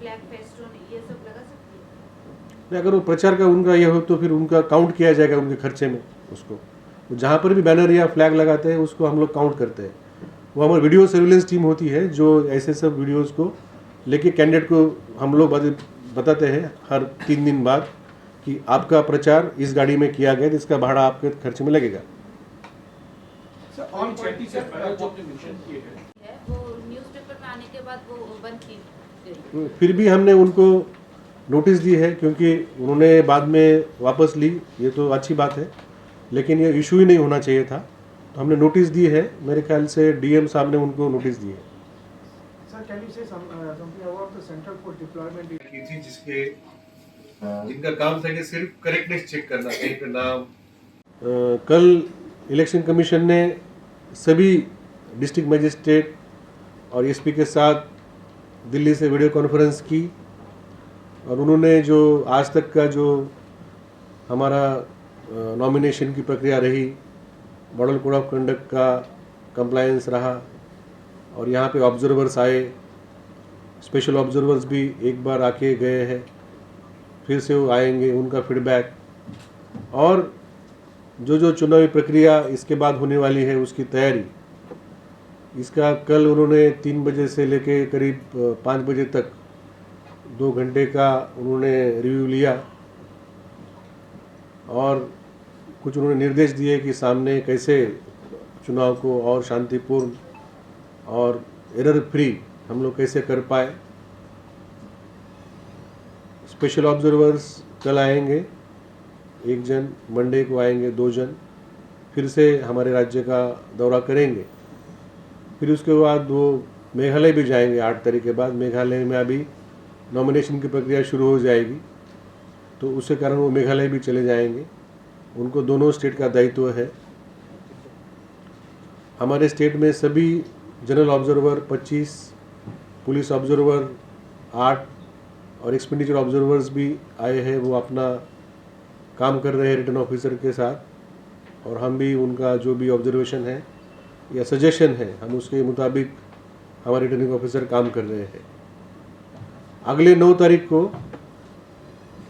Flag festoon ये सब लगा सकती है? नहीं, अगर वो प्रचार का उनका ये हो तो फिर उनका काउंट किया जाएगा उनके खर्चे में उसको। जहाँ पर भी बैनर या फ्लैग लगाते हैं उसको हम लोग काउंट करते हैं। वो हमारी वीडियो सर्विलेंस टीम होती है जो ऐसे सब वीडियोस को लेके कैंडिडेट को हम लोग बताते हैं हर 3 दिन बाद कि आपका प्रचार इस गाड़ी में किया गया, जिसका भाड़ा आपके खर्चे में लगेगा। सर ऑन पॉलिटिकल जो मेंशन किए हैं है वो न्यूज़पेपर में आने के बाद वो बंद की गई। फिर भी हमने उनको नोटिस दी है, क्योंकि उन्होंने बाद में वापस ली, ये तो अच्छी बात है, लेकिन ये इशू ही नहीं होना चाहिए था। तो हमने नोटिस दी है, मेरे ख्याल से डीएम साहब ने उनको नोटिस दी है। सर कैन यू से something about the centre for deployment की थी जिनका काम था कि सिर्फ करेक्टनेस चेक करना, कहीं पे नाम। कल इलेक्शन कमीशन ने सभी डिस्ट्रिक्ट मजिस्ट्रेट और एसपी के साथ दिल्ली से वीडियो कॉन्फ्रेंस की, और उन्होंने जो आज तक का जो हमारा नॉमिनेशन की प्रक्रिया रही, मॉडल कोड ऑफ कंडक्ट का कंप्लायंस रहा, और यहाँ पे ऑब्जर्वर्स आए, स्पेशल ऑब्जर्वर्स भी एक बार आके गए हैं, फिर से वो आएंगे, उनका फीडबैक, और जो चुनावी प्रक्रिया इसके बाद होने वाली है उसकी तैयारी, इसका कल उन्होंने 3 बजे से लेके करीब 5 बजे तक 2 घंटे का उन्होंने रिव्यू लिया, और कुछ उन्होंने निर्देश दिए कि सामने कैसे चुनाव को और शांतिपूर्ण और एरर फ्री हम लोग कैसे कर पाए। स्पेशल ऑब्जर्वर्स कल आएंगे 1 जन, मंडे को आएंगे 2 जन, फिर से हमारे राज्य का दौरा करेंगे। फिर उसके बाद वो मेघालय भी जाएंगे 8 तारीख के बाद। मेघालय में अभी नॉमिनेशन की प्रक्रिया शुरू हो जाएगी, तो उसके कारण वो मेघालय भी चले जाएंगे। उनको दोनों स्टेट का दायित्व है। हमारे स्टेट में सभी जनरल ऑब्जर्वर 25, पुलिस ऑब्जर्वर 8 और एक्सपेंडिचर ऑब्जर्वर्स भी आए हैं। वो अपना काम कर रहे हैं रिटर्न ऑफिसर के साथ, और हम भी उनका जो भी ऑब्जर्वेशन है या सजेशन है हम उसके मुताबिक हमारे रिटर्निंग ऑफिसर काम कर रहे हैं। अगले 9 तारीख को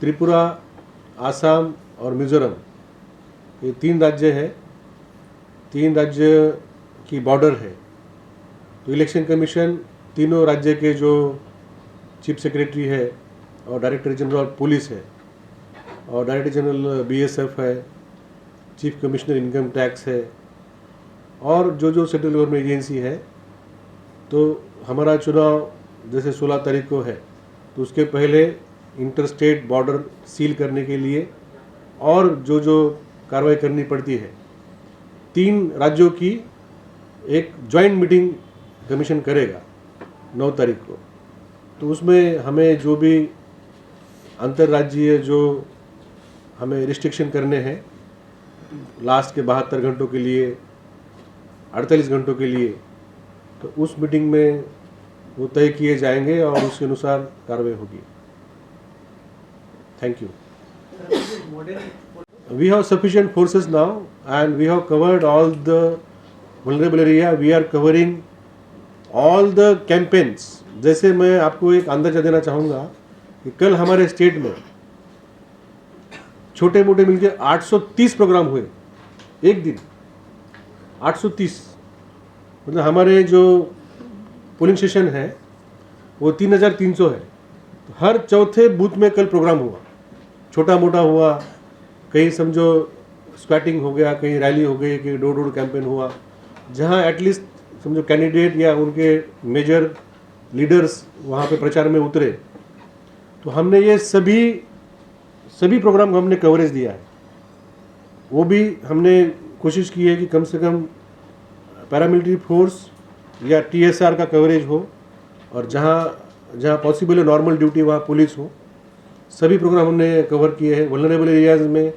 त्रिपुरा, आसाम और मिज़ोरम, ये 3 राज्य है, 3 राज्य की बॉर्डर है। तो इलेक्शन कमीशन तीनों राज्य के जो चीफ सेक्रेटरी है और डायरेक्टर जनरल पुलिस है और डायरेक्टर जनरल बीएसएफ है, चीफ कमिश्नर इनकम टैक्स है, और जो सेंट्रल गवर्नमेंट एजेंसी है, तो हमारा चुनाव जैसे 16 तारीख को है, तो उसके पहले इंटरस्टेट बॉर्डर सील करने के लिए और जो कार्रवाई करनी पड़ती है, 3 राज्यों की एक जॉइंट मीटिंग कमीशन करेगा 9 तारीख को। तो उसमें हमें जो भी अंतर्राज्यीय जो हमें रिस्ट्रिक्शन करने हैं लास्ट के 72 घंटों के लिए, 48 घंटों के लिए, तो उस मीटिंग में वो तय किए जाएंगे और उसके अनुसार कार्रवाई होगी। Thank you. We have sufficient forces now and we have covered all the vulnerable area. We are covering all the campaigns. जैसे मैं आपको एक अंदाजा देना चाहूँगा कि कल हमारे स्टेट में छोटे मोटे मिलके 830 प्रोग्राम हुए एक दिन। 830 मतलब हमारे जो पोलिंग स्टेशन है वो 3300 है। तो हर चौथे बूथ में कल प्रोग्राम हुआ, छोटा मोटा हुआ, कहीं समझो स्क्वाटिंग हो गया, कहीं रैली हो गई, कहीं डोर टू कैंपेन हुआ, जहां एटलीस्ट समझो कैंडिडेट या उनके मेजर लीडर्स वहां पे प्रचार में उतरे। तो हमने ये सभी प्रोग्राम को हमने कवरेज दिया है। वो भी हमने कोशिश की है कि कम से कम पैरामिलिट्री फोर्स या टीएसआर का कवरेज हो, और जहाँ पॉसिबल है नॉर्मल ड्यूटी वहाँ पुलिस हो। सभी प्रोग्राम हमने कवर किए हैं। वल्नरेबल एरियाज़ में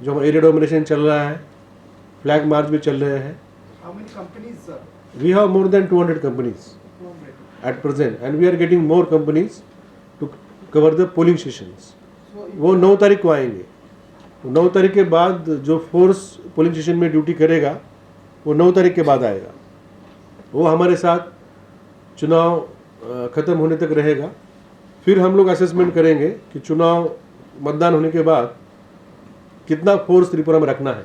जो हमारा एरिया डोमिनेशन चल रहा है, फ्लैग मार्च भी चल रहे हैं। How many companies, sir? We have more than 200 companies at present and we are getting more companies to cover the polling stations. वो 9 तारीख को आएंगे। 9 तारीख के बाद जो फोर्स पोलिंग स्टेशन में ड्यूटी करेगा वो 9 तारीख के बाद आएगा। वो हमारे साथ चुनाव ख़त्म होने तक रहेगा। फिर हम लोग असेसमेंट करेंगे कि चुनाव मतदान होने के बाद कितना फोर्स त्रिपुरा में रखना है।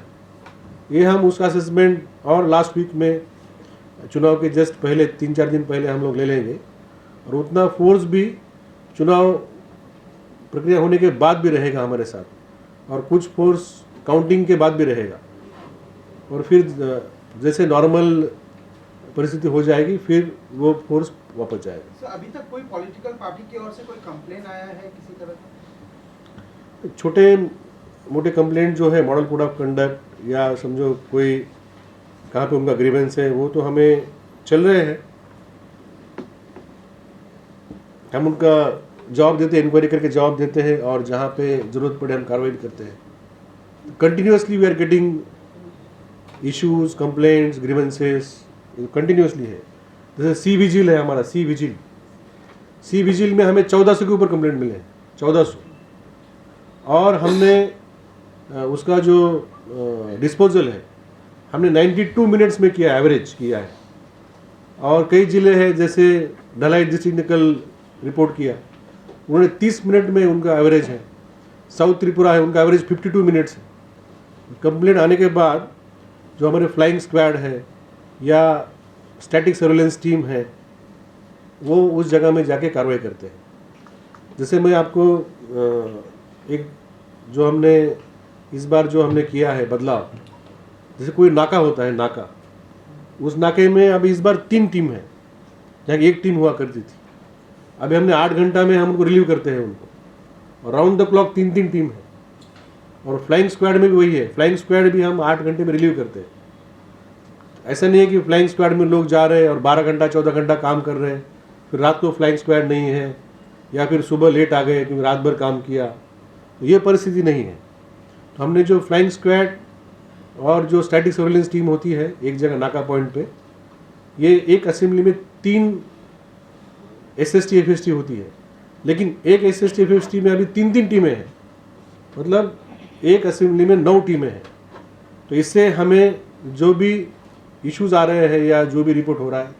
ये हम उसका असेसमेंट और लास्ट वीक में चुनाव के जस्ट पहले 3-4 दिन पहले हम लोग ले लेंगे, और उतना फोर्स भी चुनाव प्रक्रिया होने के बाद भी रहेगा हमारे साथ, और कुछ फोर्स काउंटिंग के बाद भी रहेगा, और फिर जैसे नॉर्मल परिस्थिति हो जाएगी फिर वो फोर्स वापस जाएगा। सर अभी तक कोई पॉलिटिकल पार्टी की ओर से कोई कंप्लेन आया है किसी तरह का? छोटे मोटे कंप्लेंट जो है मॉडल कोड ऑफ कंडक्ट या समझो कोई कहाँ पे उनका ग्रीवेंस है वो तो हमें चल रहे हैं, हम उनका जवाब देते हैं, इंक्वायरी करके जवाब देते हैं, और जहाँ पे ज़रूरत पड़े हम कार्रवाई करते हैं। Continuously we are getting issues, complaints, grievances continuously है। जैसे सी विजिल है हमारा, सी विजिल में हमें 1400 के ऊपर कंप्लेंट मिले हैं, 1400, और हमने उसका जो डिस्पोजल है हमने 92 मिनट्स में किया, एवरेज किया है। और कई ज़िले हैं जैसे ढलाई डिस्ट्रिक्ट ने कल रिपोर्ट किया, उन्होंने 30 मिनट में उनका एवरेज है। साउथ त्रिपुरा है, उनका एवरेज 52 मिनट्स है। कंप्लेंट आने के बाद जो हमारे फ्लाइंग स्क्वाड है या स्टैटिक सर्वेलेंस टीम है वो उस जगह में जाके कार्रवाई करते हैं। जैसे मैं आपको एक जो हमने इस बार जो हमने किया है बदलाव, जैसे कोई नाका होता है, नाका, उस नाके में अभी इस बार 3 टीम है, जहाँ एक टीम हुआ करती थी। अभी हमने 8 घंटा में हम उनको रिलीव करते हैं उनको, और राउंड द क्लॉक 3 टीम है। और फ्लाइंग स्क्वाड में भी वही है, फ्लाइंग स्क्वाड भी हम 8 घंटे में रिलीव करते हैं। ऐसा नहीं है कि फ्लाइंग स्क्वाड में लोग जा रहे हैं और 12 घंटा 14 घंटा काम कर रहे हैं, फिर रात को फ्लाइंग स्क्वाड नहीं है, या फिर सुबह लेट आ गए क्योंकि रात भर काम किया, तो ये परिस्थिति नहीं है। तो हमने जो फ्लाइंग स्क्वाड और जो स्टैटिक सर्वेलेंस टीम होती है एक जगह नाका पॉइंट पे, ये एक असेंबली में 3 SST FST होती है, लेकिन एक SST FST में अभी 3 टीमें हैं, मतलब एक असेंबली में 9 टीमें हैं। तो इससे हमें जो भी इश्यूज आ रहे हैं या जो भी रिपोर्ट हो रहा है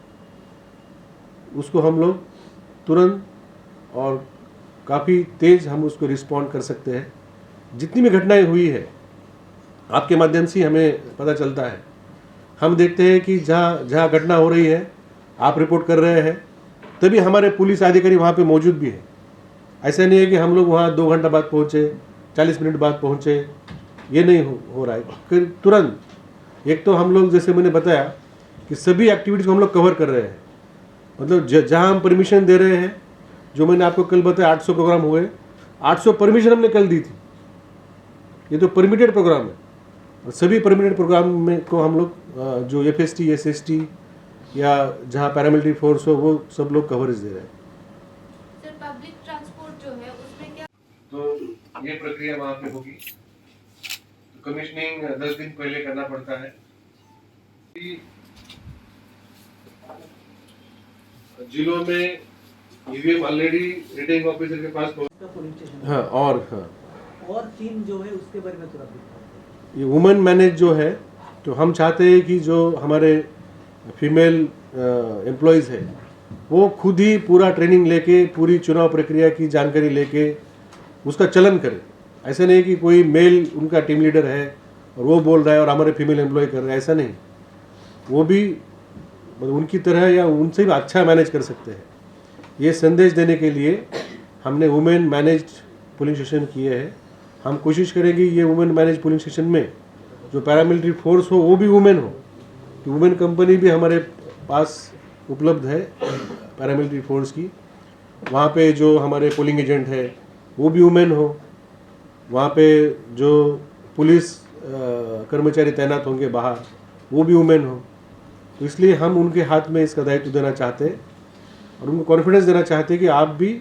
उसको हम लोग तुरंत और काफ़ी तेज़ हम उसको रिस्पॉन्ड कर सकते हैं। जितनी भी घटनाएं हुई है आपके माध्यम से हमें पता चलता है, हम देखते हैं कि जहाँ जहाँ घटना हो रही है आप रिपोर्ट कर रहे हैं, तभी हमारे पुलिस अधिकारी वहाँ पे मौजूद भी है। ऐसा नहीं है कि हम लोग वहाँ 2 घंटा बाद पहुँचे, 40 मिनट बाद पहुँचे, ये नहीं हो रहा है। फिर तुरंत एक तो हम लोग जैसे मैंने बताया कि सभी एक्टिविटीज़ को हम लोग कवर कर रहे हैं, मतलब जहाँ हम परमिशन दे रहे हैं, जो मैंने आपको कल बताया 800 प्रोग्राम हुए, 800 परमिशन हमने कल दी थी। ये तो परमिटेड प्रोग्राम है, और सभी परमिटेड प्रोग्राम में को हम लोग जो FST SST या जहाँ पैरामिलिट्री फोर्स हो वो सब लोग कवरेज दे रहे हैं। सर पब्लिक ट्रांसपोर्ट जो है उसमें क्या? तो ये प्रक्रिया वहाँ पे होगी। तो कमीशनिंग 10 दिन पहले करना पड़ता है। जिलों में EVM ऑलरेडी रिटर्निंग ऑफिसर के पास हाँ, और 3 जो है उसके बारे में थोड़ा बताइए। ये वुमेन मैनेज जो है, तो हम चाहते हैं कि जो हमारे फीमेल एम्प्लॉयज़ है वो खुद ही पूरा ट्रेनिंग लेके पूरी चुनाव प्रक्रिया की जानकारी लेके उसका चलन करे। ऐसा नहीं कि कोई मेल उनका टीम लीडर है और वो बोल रहा है और हमारे फीमेल एम्प्लॉय कर रहे हैं, ऐसा नहीं। वो भी मतलब उनकी तरह या उनसे भी अच्छा मैनेज कर सकते हैं। ये संदेश देने के लिए हमने वुमेन मैनेज्ड पोलिंग स्टेशन किए हैं। हम कोशिश करेंगे ये वुमेन मैनेज पोलिंग स्टेशन में जो पैरामिलिट्री फोर्स हो वो भी वुमेन हो, कि वुमेन कंपनी भी हमारे पास उपलब्ध है पैरामिलिट्री फोर्स की। वहाँ पे जो हमारे पोलिंग एजेंट है वो भी वुमेन हो, वहाँ पे जो पुलिस कर्मचारी तैनात होंगे बाहर वो भी वुमेन हो। तो इसलिए हम उनके हाथ में इसका दायित्व देना चाहते हैं और उनको कॉन्फिडेंस देना चाहते हैं कि आप भी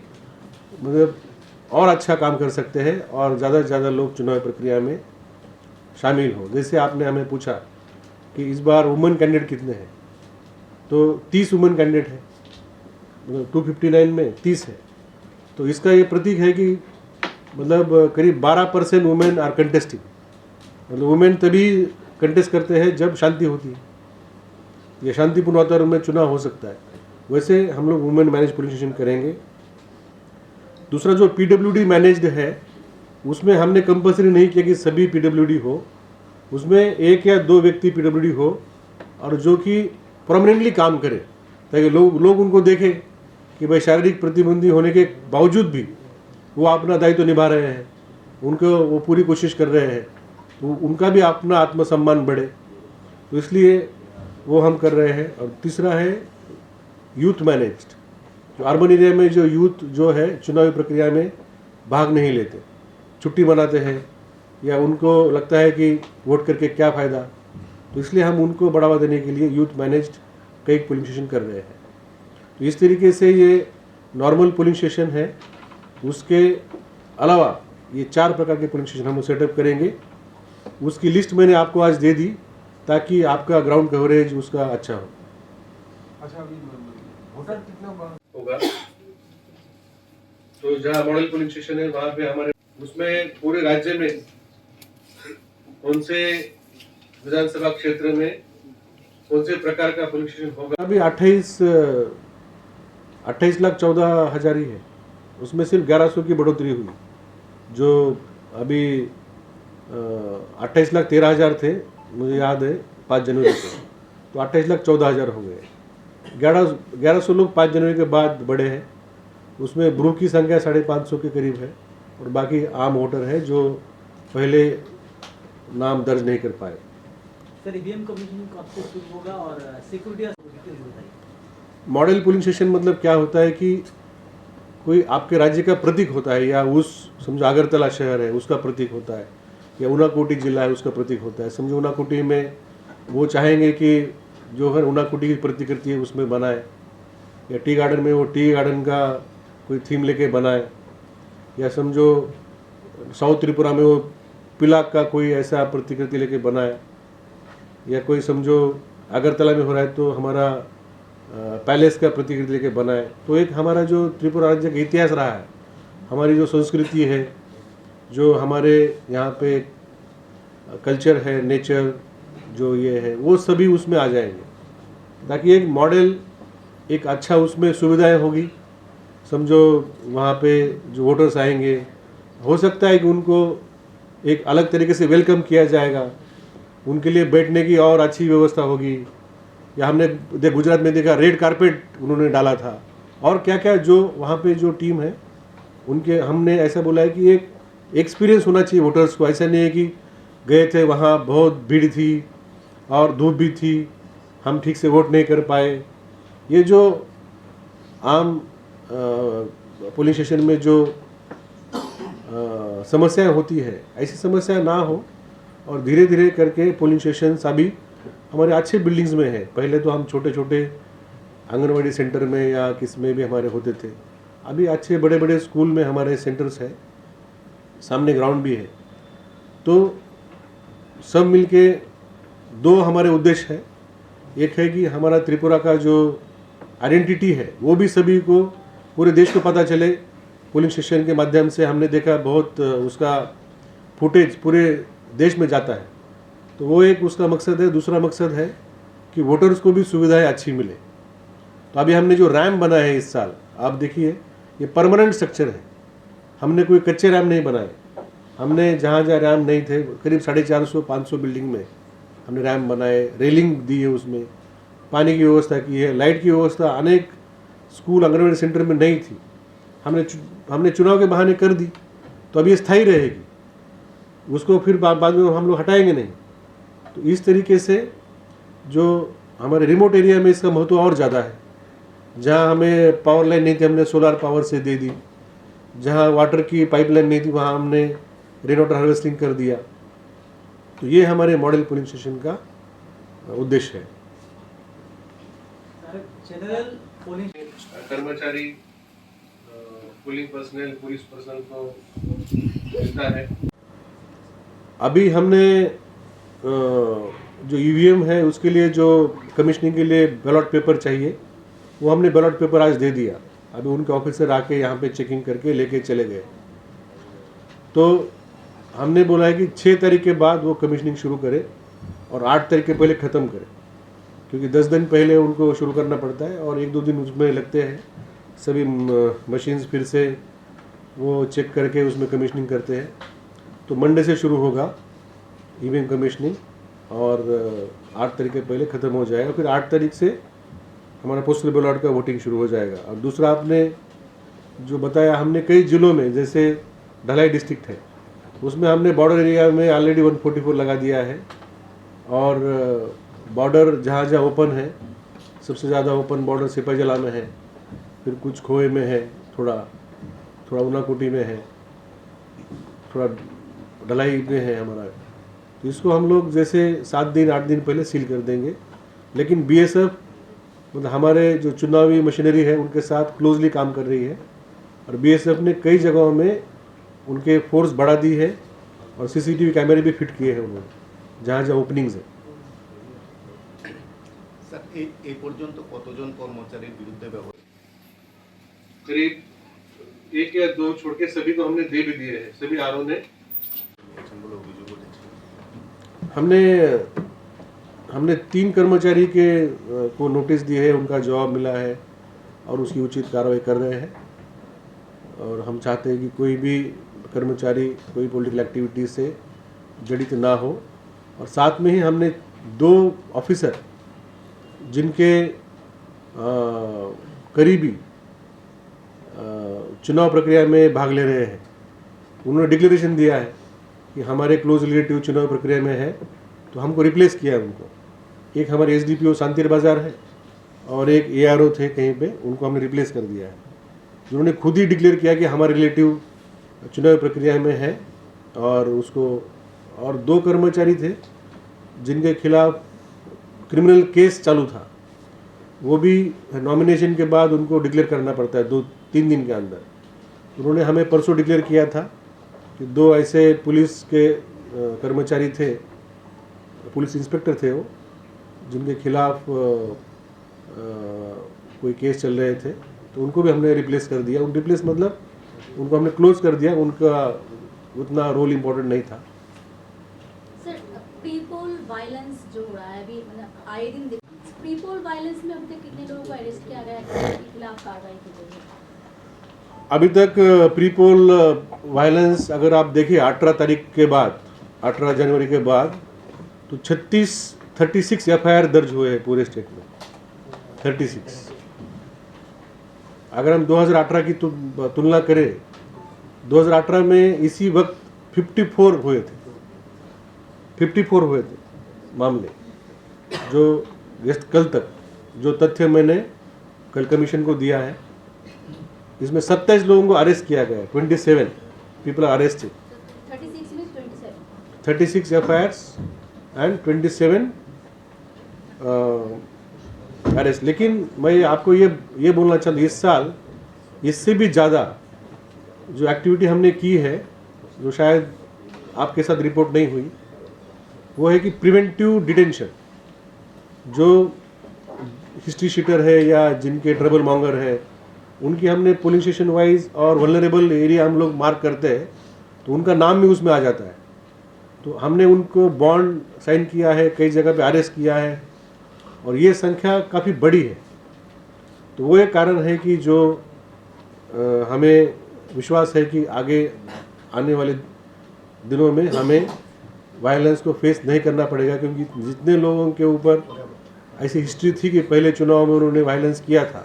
मतलब और अच्छा काम कर सकते हैं और ज़्यादा से ज़्यादा लोग चुनाव प्रक्रिया में शामिल हो। जैसे आपने हमें पूछा कि इस बार वुमेन कैंडिडेट कितने हैं, तो 30 वुमेन कैंडिडेट है, मतलब 259 में 30 है। तो इसका ये प्रतीक है कि मतलब करीब 12% वुमेन आर कंटेस्टिंग। मतलब वुमेन तभी कंटेस्ट करते हैं जब शांति होती है, या शांतिपूर्ण वातावरण में चुनाव हो सकता है। वैसे हम लोग वुमेन मैनेज पोलिंग स्टेशन करेंगे दूसरा जो पीडब्ल्यूडी मैनेज्ड है उसमें हमने कंपल्सरी नहीं किया कि सभी पीडब्ल्यूडी हो, उसमें एक या दो व्यक्ति पीडब्ल्यूडी हो और जो कि परमानेंटली काम करे, ताकि लोग उनको देखें कि भाई शारीरिक प्रतिबंधी होने के बावजूद भी वो अपना दायित्व निभा रहे हैं, उनको वो पूरी कोशिश कर रहे हैं, तो उनका भी अपना आत्मसम्मान बढ़े, तो इसलिए वो हम कर रहे हैं। और तीसरा है यूथ मैनेज्ड, जो अर्बन एरिया में जो यूथ जो है चुनावी प्रक्रिया में भाग नहीं लेते, छुट्टी मनाते हैं या उनको लगता है कि वोट करके क्या फ़ायदा, तो इसलिए हम उनको बढ़ावा देने के लिए यूथ मैनेज्ड कई पोलिंग स्टेशन कर रहे हैं। तो इस तरीके से ये नॉर्मल पोलिंग स्टेशन है, उसके अलावा ये 4 प्रकार के पोलिंग स्टेशन हम सेटअप करेंगे। उसकी लिस्ट मैंने आपको आज दे दी ताकि आपका ग्राउंड कवरेज उसका अच्छा हो। अच्छा, अभी वोटर कितना होगा तो जहाँ मॉडल पोलिंग स्टेशन है वहाँ पे हमारे उसमें पूरे राज्य में कौन से विधानसभा क्षेत्र में कौन से प्रकार का पोलिंग स्टेशन होगा। अभी 28,14,000 ही है, उसमें सिर्फ 1100 की बढ़ोतरी हुई, जो अभी 28,13,000 थे मुझे याद है 5 जनवरी को, तो 28,14,000 हो गए। 1100 लोग 5 जनवरी के बाद बढ़े हैं, उसमें ब्रू की संख्या 550 के करीब है और बाकी आम वोटर है जो पहले नाम दर्ज नहीं कर पाए। सर ईवीएम कमीशन कब से शुरू होगा और सिक्योरिटी बताइए। मॉडल पोलिंग स्टेशन मतलब क्या होता है कि कोई आपके राज्य का प्रतीक होता है, या उस समझो अगरतला शहर है उसका प्रतीक होता है, या ऊनाकोटी जिला है उसका प्रतीक होता है। समझो ऊनाकोटी में वो चाहेंगे कि जो है ऊनाकोटी की प्रतिकृति है उसमें बनाए, या टी गार्डन में वो टी गार्डन का कोई थीम लेके बनाए, या समझो साउथ त्रिपुरा में वो पिलाक का कोई ऐसा प्रतिकृति लेके बनाए, या कोई समझो अगरतला में हो रहा है तो हमारा पैलेस का प्रतिकृति लेके बनाए। तो एक हमारा जो त्रिपुरा राज्य का इतिहास रहा है, हमारी जो संस्कृति है, जो हमारे यहाँ पे कल्चर है, नेचर जो ये है, वो सभी उसमें आ जाएंगे, ताकि एक मॉडल एक अच्छा उसमें सुविधाएं होगी। समझो वहाँ पे जो वोटर्स आएंगे, हो सकता है कि उनको एक अलग तरीके से वेलकम किया जाएगा, उनके लिए बैठने की और अच्छी व्यवस्था होगी, या हमने गुजरात में देखा रेड कारपेट उन्होंने डाला था, और क्या क्या जो वहाँ पे जो टीम है उनके हमने ऐसा बोला है कि एक एक्सपीरियंस होना चाहिए वोटर्स को। ऐसा नहीं है कि गए थे वहाँ बहुत भीड़ थी और धूप भी थी, हम ठीक से वोट नहीं कर पाए। ये जो आम पोलिंग स्टेशन में जो समस्याएं होती है, ऐसी समस्या ना हो, और धीरे धीरे करके पोलिंग स्टेशन अभी हमारे अच्छे बिल्डिंग्स में है। पहले तो हम छोटे छोटे आंगनवाड़ी सेंटर में या किस में भी हमारे होते थे, अभी अच्छे बड़े बड़े स्कूल में हमारे सेंटर्स है, सामने ग्राउंड भी है। तो सब मिलके 2 हमारे उद्देश्य है। एक है कि हमारा त्रिपुरा का जो आइडेंटिटी है वो भी सभी को, पूरे देश को पता चले। पोलिंग स्टेशन के माध्यम से हमने देखा बहुत उसका फुटेज पूरे देश में जाता है, तो वो एक उसका मकसद है। दूसरा मकसद है कि वोटर्स को भी सुविधाएं अच्छी मिले। तो अभी हमने जो रैम बनाया है इस साल, आप देखिए ये परमानेंट स्ट्रक्चर है, हमने कोई कच्चे रैम नहीं बनाए। हमने जहाँ जहाँ रैम नहीं थे, करीब 450-500 बिल्डिंग में हमने रैम बनाए, रेलिंग दी है, उसमें पानी की व्यवस्था की है, लाइट की व्यवस्था अनेक स्कूल आंगनवाड़ी सेंटर में नहीं थी, हमने चुनाव के बहाने कर दी। तो अभी स्थायी रहेगी, उसको फिर बाद में हम लोग हटाएंगे नहीं। तो इस तरीके से जो हमारे रिमोट एरिया में इसका महत्व और ज़्यादा है। जहाँ हमें पावर लाइन नहीं थी, हमने सोलर पावर से दे दी। जहाँ वाटर की पाइपलाइन नहीं थी, वहाँ हमने रेन वाटर हार्वेस्टिंग कर दिया। तो ये हमारे मॉडल पोलिंग स्टेशन का उद्देश्य है। जनरल पोलिंग कर्मचारी, पोलिंग पर्सनल, पुलिस पर्सनल को मिलता है। अभी हमने जो ईवीएम है उसके लिए जो कमिश्निंग के लिए बैलेट पेपर चाहिए, वो हमने बैलेट पेपर आज दे दिया। अभी उनके ऑफिसर आके यहाँ पे चेकिंग करके लेके चले गए। तो हमने बोला है कि 6 तारीख के बाद वो कमिश्निंग शुरू करे और 8 तारीख के पहले ख़त्म करे, क्योंकि 10 दिन पहले उनको शुरू करना पड़ता है और 1-2 दिन उसमें लगते हैं। सभी मशीन्स फिर से वो चेक करके उसमें कमीशनिंग करते हैं। तो मंडे से शुरू होगा ईवीएम कमीशनिंग और 8 तारीख के पहले ख़त्म हो जाएगा। फिर 8 तारीख से हमारा पोस्टल बैलेट का वोटिंग शुरू हो जाएगा। और दूसरा आपने जो बताया, हमने कई ज़िलों में, जैसे ढलाई डिस्ट्रिक्ट है, उसमें हमने बॉर्डर एरिया में ऑलरेडी 144 लगा दिया है। और बॉर्डर जहाँ जहाँ ओपन है, सबसे ज़्यादा ओपन बॉर्डर सिपाहीजला में है, फिर कुछ खोए में है, थोड़ा ऊनाकोटी में है, थोड़ा ढलाई में है हमारा। तो इसको हम लोग जैसे 7 दिन 8 दिन पहले सील कर देंगे। लेकिन बीएसएफ मतलब हमारे जो चुनावी मशीनरी है उनके साथ क्लोजली काम कर रही है। और बीएसएफ ने कई जगहों में उनके फोर्स बढ़ा दी है और सीसीटीवी कैमरे भी फिट किए हैं उन्होंने जहाँ जहाँ ओपनिंग्स है। স্যার এই পর্যন্ত কতজন কর্মচারীর বিরুদ্ধে ব্যবস্থা? करीब 1 या 2 छोड़ के सभी को हमने दे भी दिए हैं, सभी आरओ ने। বলে অভিযোগ উঠেছে। हमने 3 कर्मचारी के को नोटिस दिए है, उनका जवाब मिला है और उसकी उचित कार्रवाई कर रहे हैं। और हम चाहते हैं कि कोई भी कर्मचारी कोई पॉलिटिकल एक्टिविटी से जड़ित ना हो। और साथ में ही हमने 2 ऑफिसर जिनके करीबी चुनाव प्रक्रिया में भाग ले रहे हैं, उन्होंने डिक्लेरेशन दिया है कि हमारे क्लोज रिलेटिव चुनाव प्रक्रिया में है, तो हमको रिप्लेस किया है उनको। एक हमारे एसडीपीओ शांतिर बाजार है और एक एआरओ थे कहीं पे, उनको हमने रिप्लेस कर दिया है। जिन्होंने खुद ही डिक्लेयर किया कि हमारे रिलेटिव चुनाव प्रक्रिया में है। और उसको और 2 कर्मचारी थे जिनके खिलाफ क्रिमिनल केस चालू था, वो भी नॉमिनेशन के बाद उनको डिक्लेयर करना पड़ता है 2-3 दिन के अंदर। उन्होंने हमें परसों डिक्लेयर किया था कि 2 ऐसे पुलिस के कर्मचारी थे, पुलिस इंस्पेक्टर थे वो, जिनके खिलाफ कोई केस चल रहे थे, तो उनको भी हमने रिप्लेस कर दिया। रिप्लेस मतलब उनको हमने क्लोज कर दिया, उनका उतना रोल इम्पोर्टेंट नहीं था। सर, प्री पोल वायलेंस जो हो रहा है अभी, मतलब आए दिन प्री पोल वायलेंस में अभी तक कितने लोगों को अरेस्ट किया गया है, किसके खिलाफ कार्रवाई की गई है? अभी तक प्री पोल वायलेंस अगर आप देखिए 18 तारीख के बाद, 18 जनवरी के बाद, तो 36 एफआईआर दर्ज हुए हैं पूरे स्टेट में। 36। अगर हम 2018 की तुलना करें, 2018 में इसी वक्त 54 हुए थे मामले। जो कल तक जो तथ्य मैंने कल कमीशन को दिया है, इसमें 27 लोगों को अरेस्ट किया गया है। 27 people are arrested. 36 FIRs and 27 arrest. लेकिन मैं आपको ये बोलना चाहता हूँ, इस साल इससे भी ज़्यादा जो एक्टिविटी हमने की है, जो शायद आपके साथ रिपोर्ट नहीं हुई, वो है कि प्रिवेंटिव डिटेंशन। जो हिस्ट्री शीटर है या जिनके ट्रबल मॉन्गर है, उनकी हमने पोलिंग स्टेशन वाइज और वल्नरेबल एरिया हम लोग मार्क करते हैं, तो उनका नाम भी उसमें आ जाता है। तो हमने उनको बॉन्ड साइन किया है, कई जगह पे अरेस्ट किया है, और ये संख्या काफ़ी बड़ी है। तो वो एक कारण है कि जो हमें विश्वास है कि आगे आने वाले दिनों में हमें वायलेंस को फेस नहीं करना पड़ेगा, क्योंकि जितने लोगों के ऊपर ऐसी हिस्ट्री थी कि पहले चुनाव में उन्होंने वायलेंस किया था,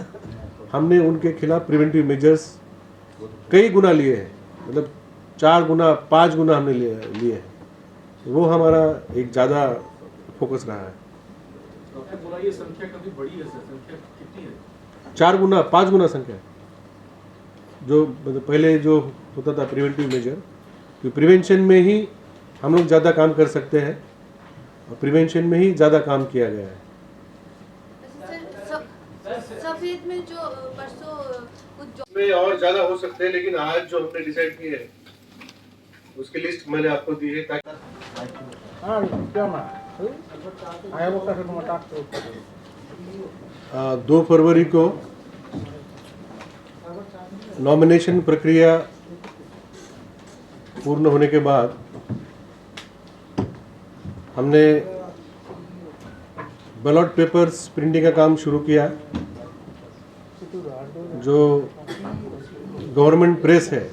हमने उनके खिलाफ प्रिवेंटिव मेजर्स कई गुना लिए हैं, मतलब 4 गुना 5 गुना हमने लिए हैं। वो हमारा एक ज़्यादा फोकस रहा है। बोला ये संख्या काफी बड़ी है सर, संख्या कितनी है? 4 गुना 5 गुना संख्या, जो मतलब पहले जो होता था प्रिवेंटिव मेजर, तो प्रिवेंशन में ही हम लोग ज़्यादा काम कर सकते हैं, और प्रिवेंशन में ही ज़्यादा काम किया गया है। सफेद में जो परसों कुछ में और ज़्यादा हो सकते हैं, लेकिन आज जो हमने डिसाइड की है उसकी लिस्ट मैंने आपको दी है, ताकि 2 फरवरी को नॉमिनेशन प्रक्रिया पूर्ण होने के बाद हमने बैलेट पेपर्स प्रिंटिंग का काम शुरू किया। जो गवर्नमेंट प्रेस है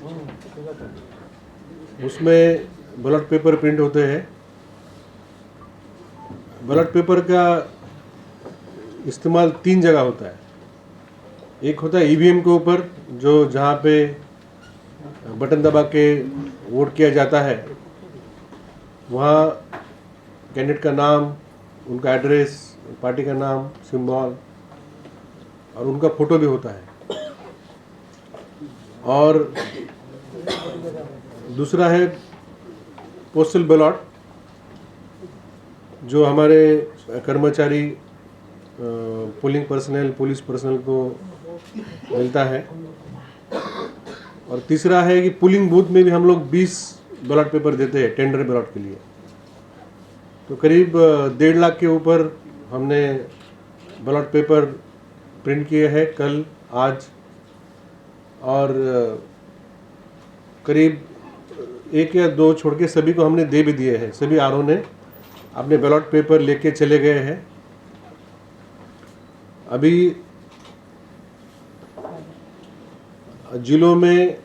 उसमें बैलेट पेपर प्रिंट होते हैं। बैलेट पेपर का इस्तेमाल 3 जगह होता है। एक होता है ईवीएम के ऊपर, जो जहाँ पे बटन दबा के वोट किया जाता है, वहाँ कैंडिडेट का नाम, उनका एड्रेस, पार्टी का नाम, सिंबल और उनका फोटो भी होता है। और दूसरा है पोस्टल बैलेट, जो हमारे कर्मचारी, पोलिंग पर्सनल, पुलिस पर्सनल को मिलता है। और तीसरा है कि पोलिंग बूथ में भी हम लोग 20 बैलेट पेपर देते हैं टेंडर बैलेट के लिए। तो करीब 1.5 लाख के ऊपर हमने बैलेट पेपर प्रिंट किए हैं कल, आज। और करीब 1 या 2 छोड़ के सभी को हमने दे भी दिए हैं। सभी आरओ ने अपने बैलेट पेपर लेके चले गए हैं। अभी जिलों में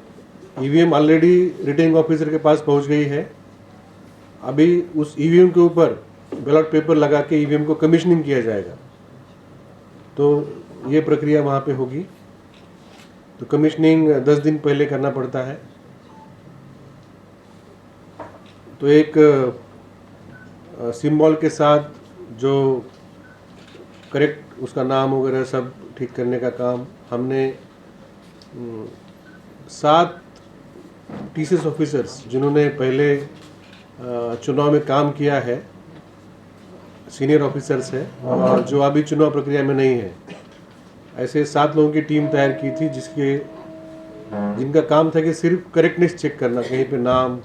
ईवीएम ऑलरेडी रिटर्निंग ऑफिसर के पास पहुंच गई है। अभी उस ईवीएम के ऊपर बैलेट पेपर लगा के ईवीएम को कमीशनिंग किया जाएगा। तो ये प्रक्रिया वहाँ पे होगी। तो कमीशनिंग 10 दिन पहले करना पड़ता है। तो एक सिंबल के साथ जो करेक्ट उसका नाम वगैरह सब ठीक करने का काम हमने 7 टीसीएस ऑफिसर्स जिन्होंने पहले चुनाव में काम किया है, सीनियर ऑफिसर्स है, और जो अभी चुनाव प्रक्रिया में नहीं है, ऐसे 7 लोगों की टीम तैयार की थी जिनका काम था कि सिर्फ करेक्टनेस चेक करना, कहीं पे नाम,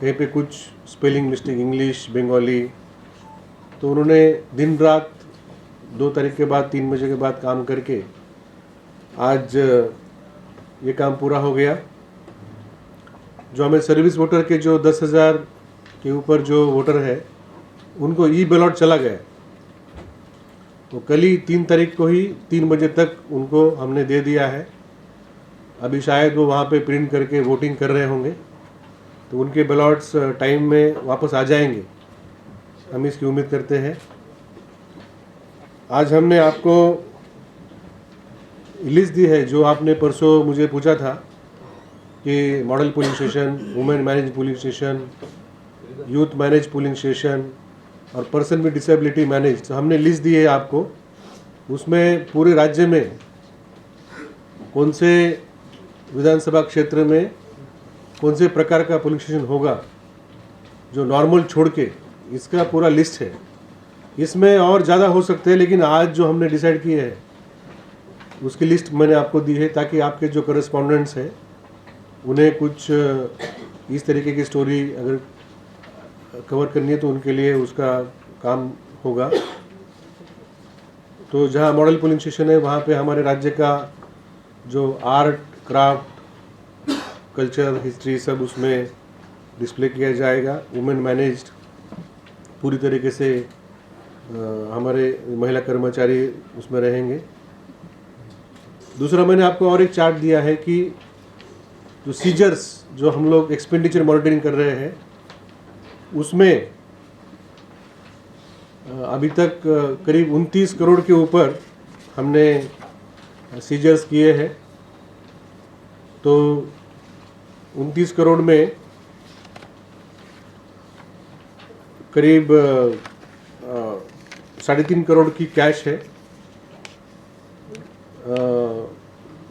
कहीं पे कुछ स्पेलिंग मिस्टेक, इंग्लिश, बंगाली। तो उन्होंने दिन रात 2 तारीख के बाद 3 बजे के बाद काम करके आज ये काम पूरा हो गया। जो हमें सर्विस वोटर के जो 10,000 के ऊपर जो वोटर है, उनको ई बैलेट चला गया। तो कल ही 3 तारीख को ही 3 बजे तक उनको हमने दे दिया है। अभी शायद वो वहाँ पे प्रिंट करके वोटिंग कर रहे होंगे, तो उनके बैलेट्स टाइम में वापस आ जाएंगे, हम इसकी उम्मीद करते हैं। आज हमने आपको लिस्ट दी है, जो आपने परसों मुझे पूछा था कि model polling station, women manage polling station, youth manage polling station और पर्सन विद डिसेबिलिटी मैनेज। तो हमने लिस्ट दी है आपको। उसमें पूरे राज्य में कौन से विधानसभा क्षेत्र में कौन से प्रकार का पोलिंग स्टेशन होगा, जो नॉर्मल छोड़ के, इसका पूरा लिस्ट है। इसमें और ज़्यादा हो सकते हैं, लेकिन आज जो हमने डिसाइड किए है उसकी लिस्ट मैंने आपको दी है, ताकि आपके जो करस्पॉन्डेंट्स हैं उन्हें कुछ इस तरीके की स्टोरी अगर कवर करनी है तो उनके लिए उसका काम होगा। तो जहाँ मॉडल पोलिंग स्टेशन है, वहाँ पे हमारे राज्य का जो आर्ट, क्राफ्ट, कल्चर, हिस्ट्री सब उसमें डिस्प्ले किया जाएगा। वुमेन मैनेज्ड पूरी तरीके से हमारे महिला कर्मचारी उसमें रहेंगे। दूसरा, मैंने आपको और एक चार्ट दिया है कि जो सीजर्स, जो हम लोग एक्सपेंडिचर मॉनिटरिंग कर रहे हैं, उसमें अभी तक करीब 29 करोड़ के ऊपर हमने सीजर्स किए हैं। तो 29 करोड़ में करीब 3.5 करोड़ की कैश है,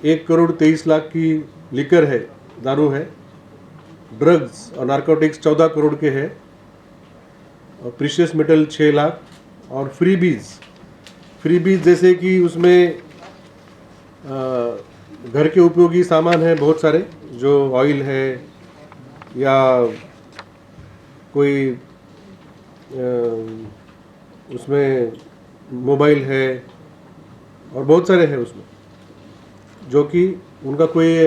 1 करोड़ 23 लाख की लिकर है, दारू है, ड्रग्स और नारकोटिक्स 14 करोड़ के हैं, और प्रीशियस मेटल 6 लाख, और फ्रीबीज जैसे कि उसमें घर के उपयोगी सामान है बहुत सारे, जो ऑयल है या कोई उसमें मोबाइल है, और बहुत सारे हैं उसमें, जो कि उनका कोई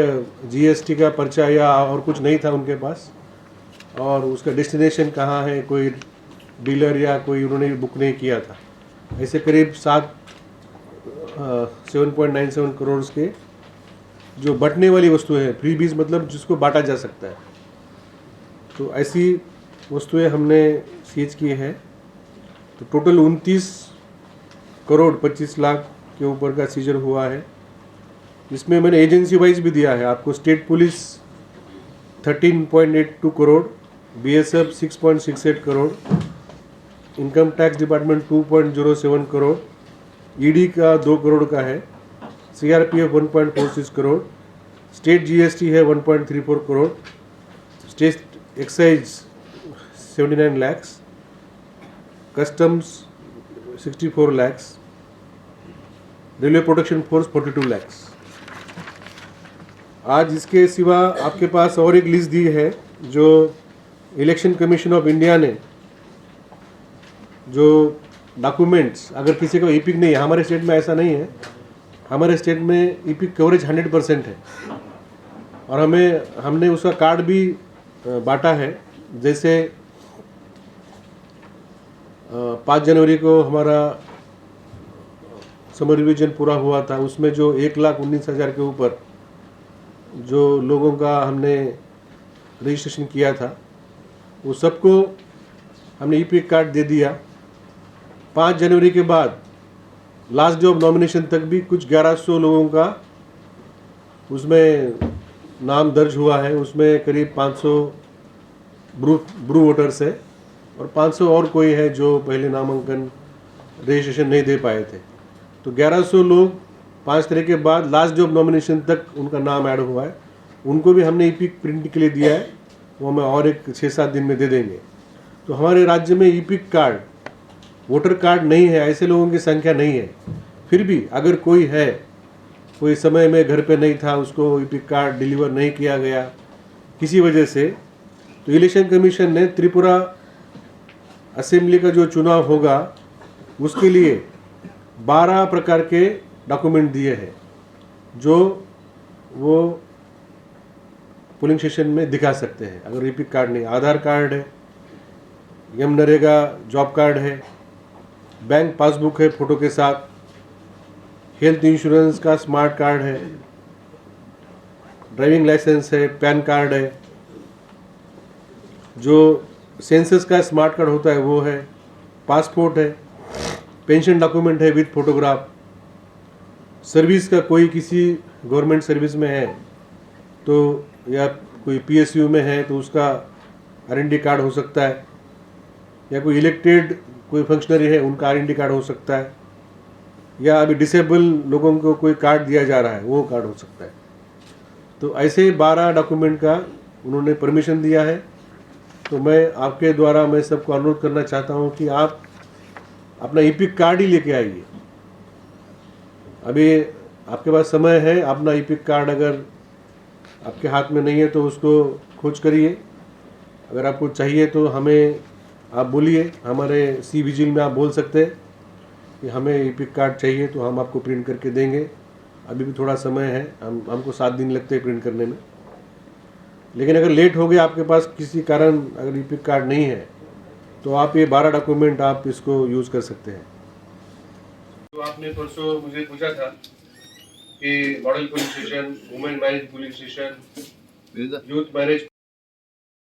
जीएसटी का पर्चा या और कुछ नहीं था उनके पास, और उसका डेस्टिनेशन कहाँ है, कोई डीलर या कोई उन्होंने बुक नहीं किया था। ऐसे करीब 7.97 करोड़ के जो बंटने वाली वस्तुएं हैं, फ्रीबीज मतलब जिसको बांटा जा सकता है, तो ऐसी वस्तुएं हमने सीज की है। तो टोटल 29 करोड़ 25 लाख के ऊपर का सीजर हुआ है। इसमें मैंने एजेंसी वाइज भी दिया है आपको। State police 13.82 crore, BSF 6.68 crore, income tax department 2.07 crore, ED का 2 करोड़ का है, CRPF 1.46 करोड़, स्टेट GST है 1.34 crore, state excise 79 lakhs, customs 64 lakhs, railway protection force 42 lakhs। आज इसके सिवा आपके पास और एक लिस्ट दी है जो इलेक्शन कमीशन ऑफ इंडिया ने जो डॉक्यूमेंट्स, अगर किसी को ईपिक नहीं है, हमारे स्टेट में ऐसा नहीं है, हमारे स्टेट में ईपिक कवरेज 100% है और हमने उसका कार्ड भी बांटा है। जैसे 5 जनवरी को हमारा समर रिवीजन पूरा हुआ था, उसमें जो 1,19,000 के ऊपर जो लोगों का हमने रजिस्ट्रेशन किया था वो सबको हमने ईपिक कार्ड दे दिया। 5 जनवरी के बाद लास्ट डे ऑफ नॉमिनेशन तक भी कुछ 1100 लोगों का उसमें नाम दर्ज हुआ है। उसमें करीब 500 ब्रू वोटर्स है और 500 और कोई है जो पहले नामांकन रजिस्ट्रेशन नहीं दे पाए थे। तो 1100 लोग 5 तारीख के बाद लास्ट डे ऑफ नॉमिनेशन तक उनका नाम ऐड हुआ है। उनको भी हमने ईपिक प्रिंट के लिए दिया है, वो हमें और एक 6-7 दिन में दे देंगे। तो हमारे राज्य में ईपिक कार्ड, वोटर कार्ड नहीं है, ऐसे लोगों की संख्या नहीं है। फिर भी अगर कोई है, कोई समय में घर पे नहीं था, उसको ईपिक कार्ड डिलीवर नहीं किया गया किसी वजह से, तो इलेक्शन कमीशन ने त्रिपुरा असेंबली का जो चुनाव होगा उसके लिए 12 प्रकार के डॉक्यूमेंट दिए हैं जो वो पोलिंग स्टेशन में दिखा सकते हैं। अगर ईपिक कार्ड नहीं, आधार कार्ड है, नरेगा जॉब कार्ड है, बैंक पासबुक है फोटो के साथ, हेल्थ इंश्योरेंस का स्मार्ट कार्ड है, ड्राइविंग लाइसेंस है, पैन कार्ड है, जो सेंसस का स्मार्ट कार्ड होता है वो है, पासपोर्ट है, पेंशन डॉक्यूमेंट है विद फोटोग्राफ, सर्विस का कोई किसी गवर्नमेंट सर्विस में है तो या कोई PSU में है तो उसका RND कार्ड हो सकता है, या कोई इलेक्टेड कोई फंक्शनरी है उनका RND कार्ड हो सकता है, या अभी डिसेबल लोगों को कोई कार्ड दिया जा रहा है वो कार्ड हो सकता है। तो ऐसे 12 डॉक्यूमेंट का उन्होंने परमिशन दिया है। तो मैं आपके द्वारा मैं सबको अनुरोध करना चाहता हूँ कि आप अपना ईपिक कार्ड ही लेके आइए। अभी आपके पास समय है, अपना ईपिक कार्ड अगर आपके हाथ में नहीं है तो उसको खोज करिए। अगर आपको चाहिए तो हमें आप बोलिए, हमारे सी विजिल में आप बोल सकते हैं कि हमें ईपिक कार्ड चाहिए, तो हम आपको प्रिंट करके देंगे। अभी भी थोड़ा समय है, हमको 7 दिन लगते हैं प्रिंट करने में। लेकिन अगर लेट हो गया, आपके पास किसी कारण अगर ईपिक कार्ड नहीं है तो आप ये 12 डॉक्यूमेंट आप इसको यूज़ कर सकते हैं। तो आपने परसों मुझे पूछा था कि model police station, women marriage police station, youth marriage